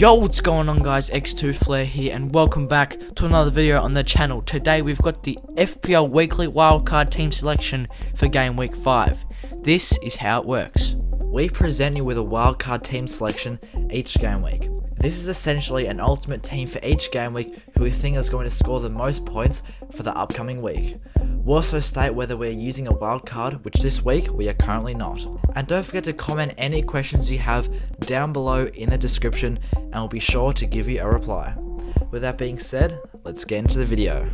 Yo, what's going on guys, X2 Flair here and welcome back to another video on the channel. Today we've got the FPL weekly wildcard team selection for game week 5. This is how it works. We present you with a wildcard team selection each game week. This is essentially an ultimate team for each game week who we think is going to score the most points for the upcoming week. We'll also state whether we're using a wildcard, which this week we are currently not. And don't forget to comment any questions you have down below in the description and we'll be sure to give you a reply. With that being said, let's get into the video.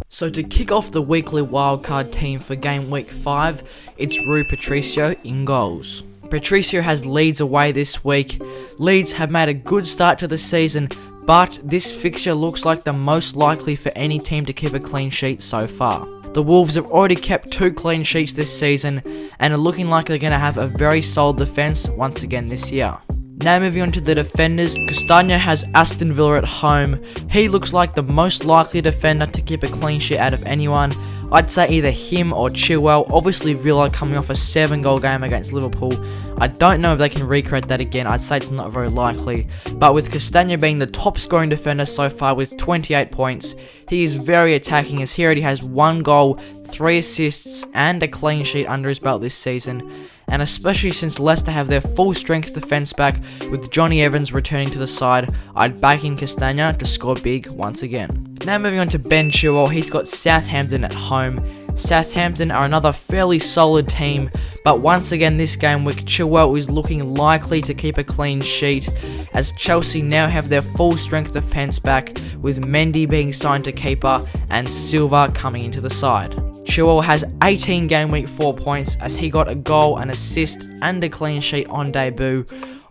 So to kick off the weekly wildcard team for game week 5, it's Rui Patricio in goals. Patricio has Leeds away this week. Leeds have made a good start to the season, but this fixture looks like the most likely for any team to keep a clean sheet so far. The Wolves have already kept 2 clean sheets this season and are looking like they're going to have a very solid defence once again this year. Now moving on to the defenders, Castagna has Aston Villa at home. He looks like the most likely defender to keep a clean sheet out of anyone. I'd say either him or Chilwell. Obviously Villa coming off a 7-goal game against Liverpool. I don't know if they can recreate that again. I'd say it's not very likely. But with Castagna being the top scoring defender so far with 28 points, he is very attacking as he already has 1 goal, 3 assists and a clean sheet under his belt this season. And especially since Leicester have their full strength defence back with Johnny Evans returning to the side, I'd back in Castagna to score big once again. Now moving on to Ben Chilwell, he's got Southampton at home. Southampton are another fairly solid team, but once again this game week Chilwell is looking likely to keep a clean sheet as Chelsea now have their full strength defence back with Mendy being signed to keeper and Silva coming into the side. Chilwell has 18 game week 4 points as he got a goal, an assist and a clean sheet on debut.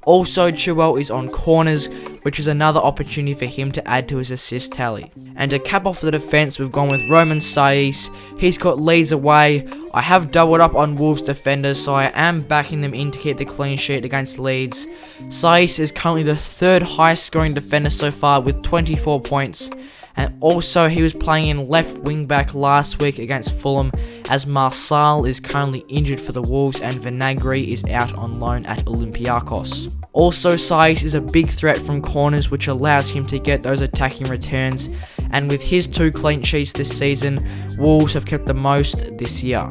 Also Chilwell is on corners, which is another opportunity for him to add to his assist tally. And to cap off the defence, we've gone with Roman Saiz. He's got Leeds away. I have doubled up on Wolves defenders, so I am backing them in to keep the clean sheet against Leeds. Saiz is currently the 3rd highest scoring defender so far with 24 points. And also he was playing in left wing back last week against Fulham as Marçal is currently injured for the Wolves and Vinagre is out on loan at Olympiacos. Also Saiz is a big threat from corners which allows him to get those attacking returns, and with his 2 clean sheets this season, Wolves have kept the most this year.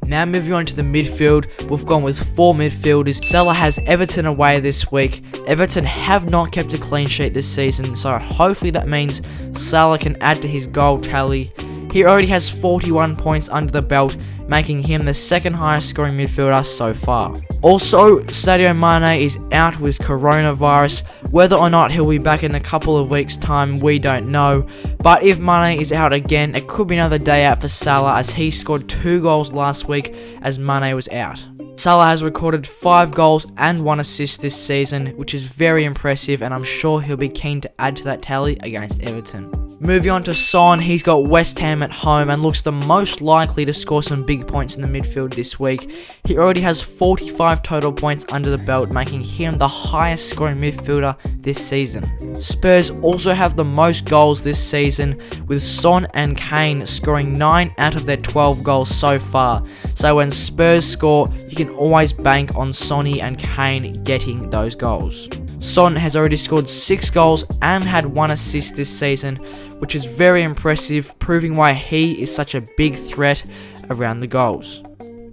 Now moving on to the midfield, we've gone with 4 midfielders. Salah has Everton away this week. Everton have not kept a clean sheet this season, so hopefully that means Salah can add to his goal tally. He already has 41 points under the belt, making him the 2nd highest scoring midfielder so far. Also, Sadio Mane is out with coronavirus. Whether or not he'll be back in a couple of weeks' time, we don't know. But if Mane is out again, it could be another day out for Salah as he scored 2 goals last week as Mane was out. Salah has recorded 5 goals and 1 assist this season, which is very impressive, and I'm sure he'll be keen to add to that tally against Everton. Moving on to Son, he's got West Ham at home and looks the most likely to score some big points in the midfield this week. He already has 45 total points under the belt, making him the highest scoring midfielder this season. Spurs also have the most goals this season, with Son and Kane scoring 9 out of their 12 goals so far. So when Spurs score, you can always bank on Sonny and Kane getting those goals. Son has already scored 6 goals and had 1 assist this season, which is very impressive, proving why he is such a big threat around the goals.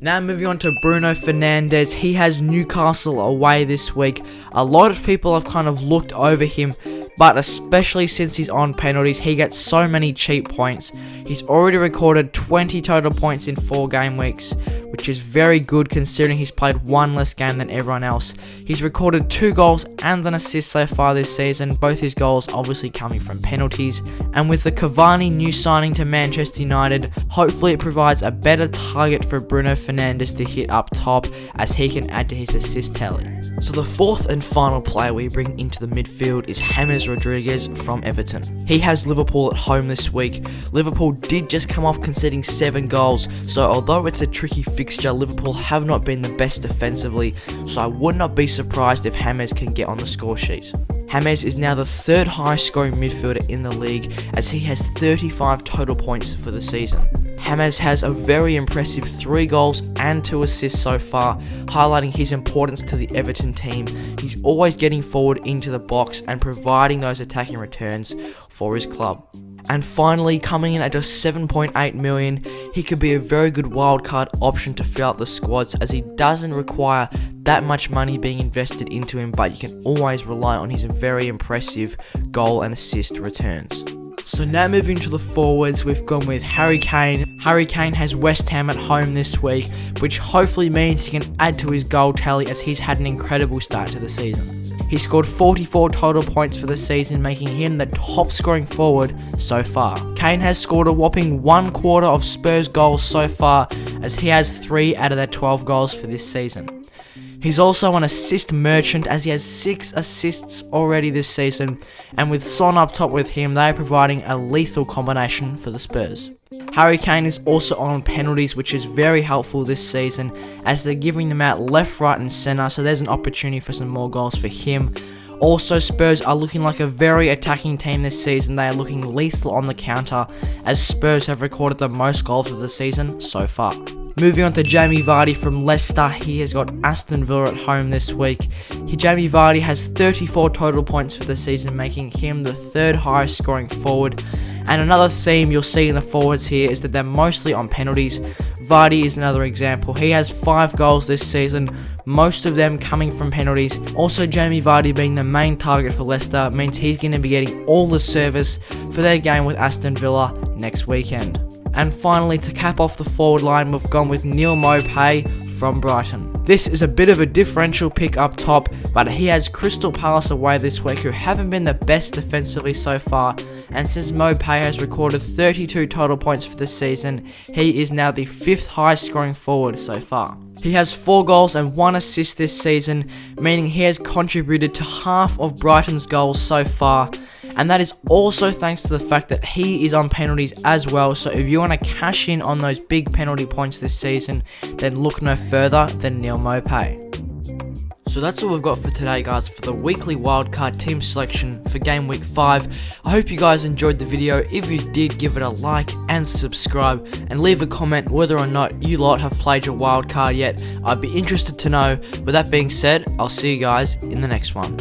Now moving on to Bruno Fernandez, he has Newcastle away this week. A lot of people have kind of looked over him, but especially since he's on penalties, he gets so many cheap points. He's already recorded 20 total points in 4 game weeks, which is very good considering he's played 1 less game than everyone else. He's recorded 2 goals and an assist so far this season, both his goals obviously coming from penalties. And with the Cavani new signing to Manchester United, hopefully it provides a better target for Bruno Fernandez to hit up top as he can add to his assist tally. So the 4th and final player we bring into the midfield is James Rodriguez from Everton. He has Liverpool at home this week. Liverpool did just come off conceding 7 goals, so although it's a tricky fixture, Liverpool have not been the best defensively, so I would not be surprised if James can get on the score sheet. James is now the 3rd highest scoring midfielder in the league as he has 35 total points for the season. James has a very impressive 3 goals and 2 assists so far, highlighting his importance to the Everton team. He's always getting forward into the box and providing those attacking returns for his club. And finally, coming in at just 7.8 million, he could be a very good wildcard option to fill out the squads, as he doesn't require that much money being invested into him, but you can always rely on his very impressive goal and assist returns. So now moving to the forwards, we've gone with Harry Kane. Harry Kane has West Ham at home this week, which hopefully means he can add to his goal tally, as he's had an incredible start to the season. He scored 44 total points for the season, making him the top scoring forward so far. Kane has scored a whopping 1/4 of Spurs goals so far, as he has 3 out of their 12 goals for this season. He's also an assist merchant, as he has 6 assists already this season, and with Son up top with him, they are providing a lethal combination for the Spurs. Harry Kane is also on penalties, which is very helpful this season, as they're giving them out left, right and centre, so there's an opportunity for some more goals for him. Also, Spurs are looking like a very attacking team this season. They are looking lethal on the counter, as Spurs have recorded the most goals of the season so far. Moving on to Jamie Vardy from Leicester, he has got Aston Villa at home this week. Jamie Vardy has 34 total points for the season, making him the 3rd highest scoring forward. And another theme you'll see in the forwards here is that they're mostly on penalties. Vardy is another example. He has 5 goals this season, most of them coming from penalties. Also, Jamie Vardy being the main target for Leicester means he's going to be getting all the service for their game with Aston Villa next weekend. And finally, to cap off the forward line, we've gone with Neil Maupay from Brighton. This is a bit of a differential pick up top, but he has Crystal Palace away this week, who haven't been the best defensively so far, and since Maupay has recorded 32 total points for the season, he is now the 5th highest scoring forward so far. He has 4 goals and 1 assist this season, meaning he has contributed to half of Brighton's goals so far, and that is also thanks to the fact that he is on penalties as well. So if you want to cash in on those big penalty points this season, then look no further than Neil Maupay. So that's all we've got for today, guys, for the weekly wildcard team selection for game week 5. I hope you guys enjoyed the video. If you did, give it a like and subscribe, and leave a comment whether or not you lot have played your wildcard yet. I'd be interested to know. With that being said, I'll see you guys in the next one.